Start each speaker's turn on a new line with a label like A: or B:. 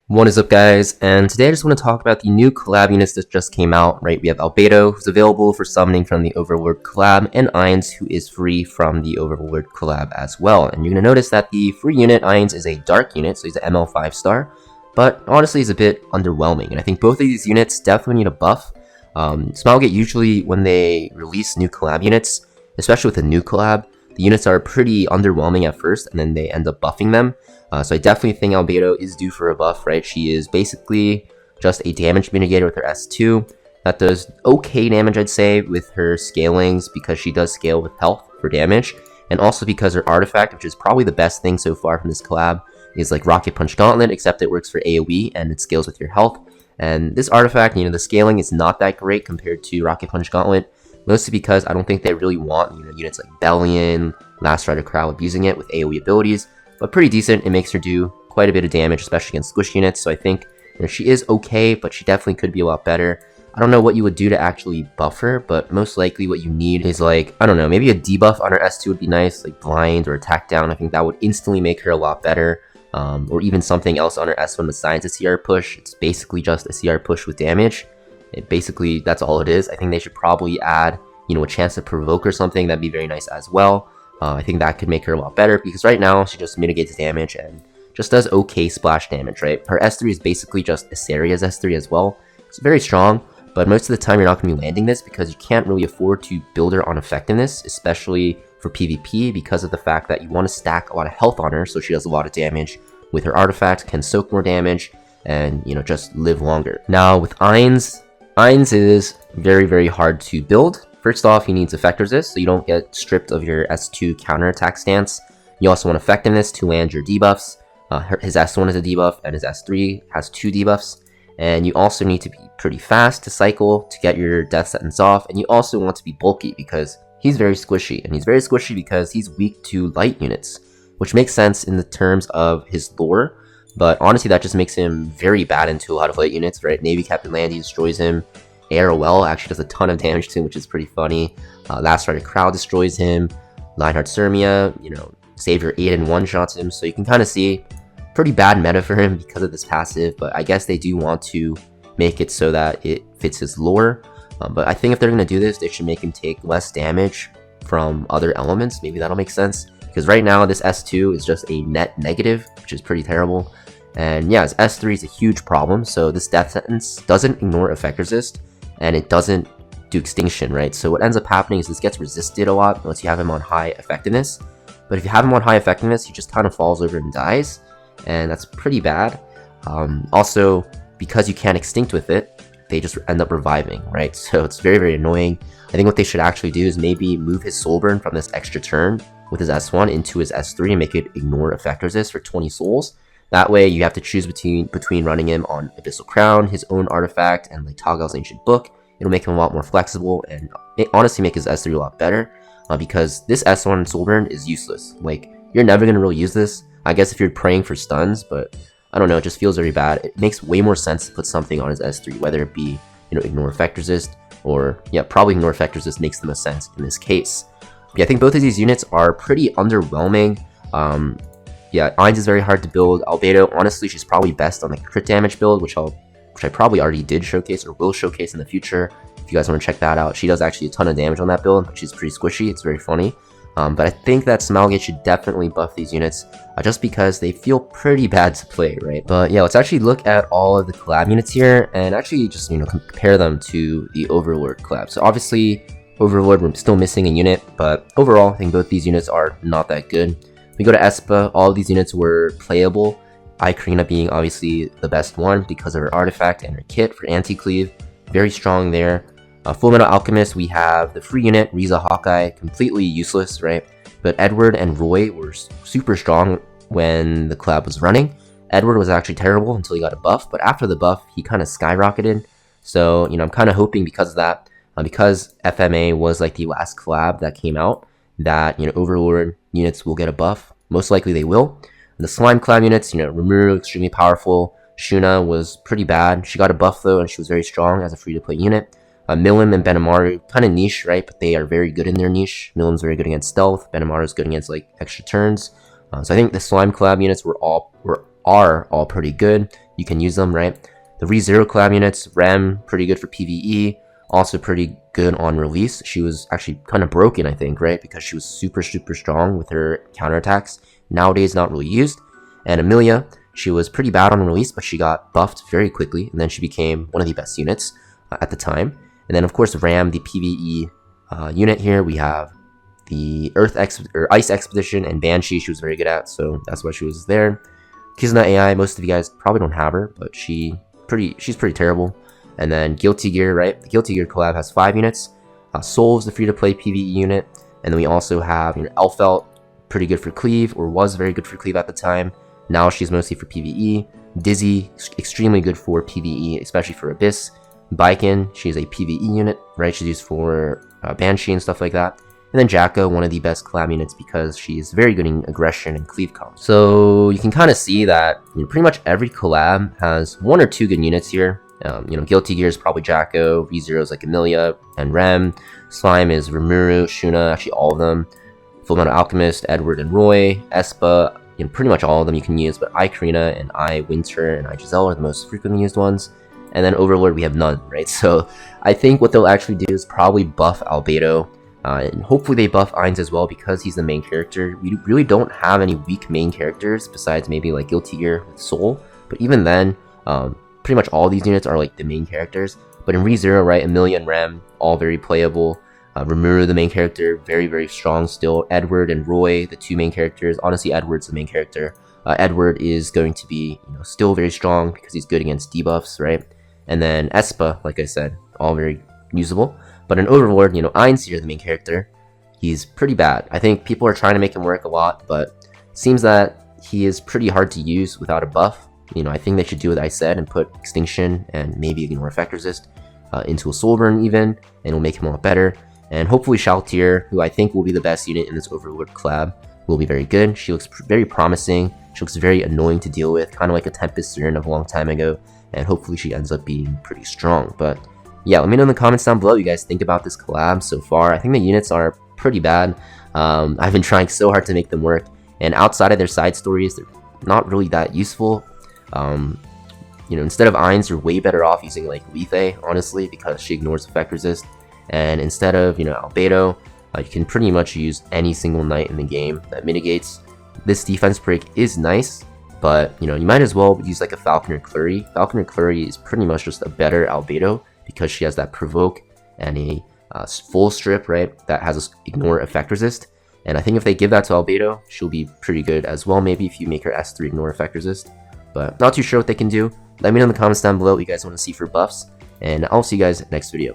A: What is up, guys? And today I just want to talk about the new collab units that just came out, right? We have Albedo, who's available for summoning from the Overlord collab, and Ainz, who is free from the Overlord collab as well. And you're going to notice that the free unit, Ainz, is a dark unit, so he's an ML 5-star, but honestly is a bit underwhelming. And I think both of these units definitely need a buff. Smilegate usually, when they release new collab units, especially with a new collab, the units are pretty underwhelming at first, and then they end up buffing them. So I definitely think Albedo is due for a buff, right? She is basically just a damage mitigator with her S2 that does okay damage, I'd say, with her scalings, because she does scale with health for damage, and also because her artifact, which is probably the best thing so far from this collab, is like Rocket Punch Gauntlet, except it works for AoE and it scales with your health. And this artifact, the scaling is not that great compared to Rocket Punch Gauntlet, mostly because I don't think they really want units like Bellion, Last Rider Crowd using it with AoE abilities. But pretty decent. It makes her do quite a bit of damage, especially against squish units. So I think she is okay, but she definitely could be a lot better. I don't know what you would do to actually buff her, but most likely what you need is like, I don't know, maybe a debuff on her S2 would be nice, like blind or attack down. I think that would instantly make her a lot better. Or even something else on her S1 besides a CR push. It's basically just a CR push with damage. Basically, that's all it is. I think they should probably add, a chance to provoke or something. That'd be very nice as well. I think that could make her a lot better, because right now she just mitigates damage and just does okay splash damage, right? Her S3 is basically just Asaria's S3 as well. It's very strong, but most of the time you're not going to be landing this because you can't really afford to build her on effectiveness, especially for PvP, because of the fact that you want to stack a lot of health on her so she does a lot of damage with her artifact, can soak more damage, and just live longer. Now with Ainz is very, very hard to build. First off, he needs effect resist, so you don't get stripped of your S2 counterattack stance. You also want effectiveness to land your debuffs. His S1 is a debuff, and his S3 has 2 debuffs. And you also need to be pretty fast to cycle to get your death sentence off. And you also want to be bulky, because he's very squishy. And he's very squishy because he's weak to light units, which makes sense in the terms of his lore. But honestly, that just makes him very bad into a lot of light units, right? Navy Captain Landy destroys him. Ainz actually does a ton of damage to him, which is pretty funny. Last Rider Crowd destroys him. Lionheart Surmia, Savior 8 and one-shots him. So you can kind of see pretty bad meta for him because of this passive. But I guess they do want to make it so that it fits his lore. But I think if they're going to do this, they should make him take less damage from other elements. Maybe that'll make sense. Because right now, this S2 is just a net negative, which is pretty terrible. And yeah, his S3 is a huge problem. So this death sentence doesn't ignore effect resist, and it doesn't do extinction, right? So what ends up happening is this gets resisted a lot once you have him on high effectiveness. But if you have him on high effectiveness, he just kind of falls over and dies, and that's pretty bad. Also, because you can't extinct with it, they just end up reviving, right? So it's very, very annoying. I think what they should actually do is maybe move his soul burn from this extra turn with his S1 into his S3 and make it ignore effect resist for 20 souls. That way, you have to choose between running him on Abyssal Crown, his own artifact, and like Toggal's Ancient Book. It'll make him a lot more flexible and honestly make his S3 a lot better, because this S1 Soulburn is useless. Like, you're never going to really use this. I guess if you're praying for stuns, but I don't know, it just feels very bad. It makes way more sense to put something on his S3, whether it be, ignore effect resist, or, yeah, probably ignore effect resist makes the most sense in this case. But yeah, I think both of these units are pretty underwhelming. Yeah, Ainz is very hard to build. Albedo, honestly, she's probably best on the crit damage build, which I probably already did showcase or will showcase in the future. If you guys want to check that out, she does actually a ton of damage on that build, which is pretty squishy. It's very funny. But I think that Smilegate should definitely buff these units, just because they feel pretty bad to play, right? But yeah, let's actually look at all of the collab units here and actually just compare them to the Overlord collab. So obviously, Overlord, we're still missing a unit, but overall, I think both these units are not that good. We go to Espa, all of these units were playable. Ikarina being obviously the best one because of her artifact and her kit for anti-cleave. Very strong there. Full Metal Alchemist, we have the free unit, Riza Hawkeye, completely useless, right? But Edward and Roy were super strong when the collab was running. Edward was actually terrible until he got a buff, but after the buff, he kind of skyrocketed. So, I'm kind of hoping because of that, because FMA was like the last collab that came out, that, Overlord units will get a buff. Most likely they will. And the Slime collab units, Rimuru, extremely powerful. Shuna was pretty bad. She got a buff though, and she was very strong as a free-to-play unit. Milim and Benamaru, kind of niche, right? But they are very good in their niche. Milim's very good against stealth. Benamaru is good against like extra turns. So I think the Slime collab units are all pretty good. you can use them, right? The ReZero collab units, Rem, pretty good for PvE, also pretty good on release. She was actually kind of broken, I think, right? Because she was super strong with her counterattacks. Nowadays, not really used. And Amelia, she was pretty bad on release, but she got buffed very quickly, and then she became one of the best units at the time. And then, of course, Ram, the PvE unit here, we have the Ice Expedition and Banshee she was very good at, so that's why she was there. Kizuna AI, most of you guys probably don't have her, but she's pretty terrible. And then Guilty Gear, right? The Guilty Gear collab has 5 units. Soul's the free-to-play PvE unit, and then we also have Elfelt, pretty good for cleave, or was very good for cleave at the time. Now she's mostly for PvE. Dizzy, extremely good for PvE, especially for Abyss. Baiken, she's a PvE unit, right? She's used for Banshee and stuff like that. And then Jacko, one of the best collab units because she's very good in aggression and cleave comp. So you can kind of see that pretty much every collab has 1 or 2 good units here. Guilty Gear is probably Jacko, ReZero is like Amelia and Rem. Slime is Rimuru, Shuna, actually all of them. Fullmetal Alchemist, Edward and Roy, Espa, pretty much all of them you can use, but Karina and Winter and Giselle are the most frequently used ones. And then Overlord, we have none, right? So I think what they'll actually do is probably buff Albedo, and hopefully they buff Ainz as well because he's the main character. We really don't have any weak main characters besides maybe like Guilty Gear with Soul, but even then, pretty much all these units are like the main characters. But in ReZero, right, Amelia and Rem, all very playable. Rimuru, the main character, very strong still. Edward and Roy, the 2 main characters. Honestly, Edward's the main character. Ainz is going to be still very strong because he's good against debuffs, right? And then Espa, like I said, all very usable. But in Overlord, Ainz here, the main character, he's pretty bad. I think people are trying to make him work a lot, but it seems that he is pretty hard to use without a buff. I think they should do what I said and put Extinction and maybe Ignore Effect Resist into a Soul Burn even, and it'll make him a lot better. And hopefully Shaltir, who I think will be the best unit in this Overlord collab, will be very good. She looks very promising. She looks very annoying to deal with, kind of like a Tempest Siren of a long time ago. And hopefully she ends up being pretty strong. But yeah, let me know in the comments down below what you guys think about this collab so far. I think the units are pretty bad. I've been trying so hard to make them work. And outside of their side stories, they're not really that useful. Instead of Ainz, you're way better off using like Lethe, honestly, because she ignores effect resist. And instead of, Albedo, you can pretty much use any single knight in the game that mitigates. This defense break is nice, but, you might as well use like a Falconer Clury. Falconer Clury is pretty much just a better Albedo because she has that provoke and a full strip, right, that has a ignore effect resist. And I think if they give that to Albedo, she'll be pretty good as well, maybe if you make her S3 ignore effect resist. But not too sure what they can do. Let me know in the comments down below what you guys want to see for buffs, and I'll see you guys next video.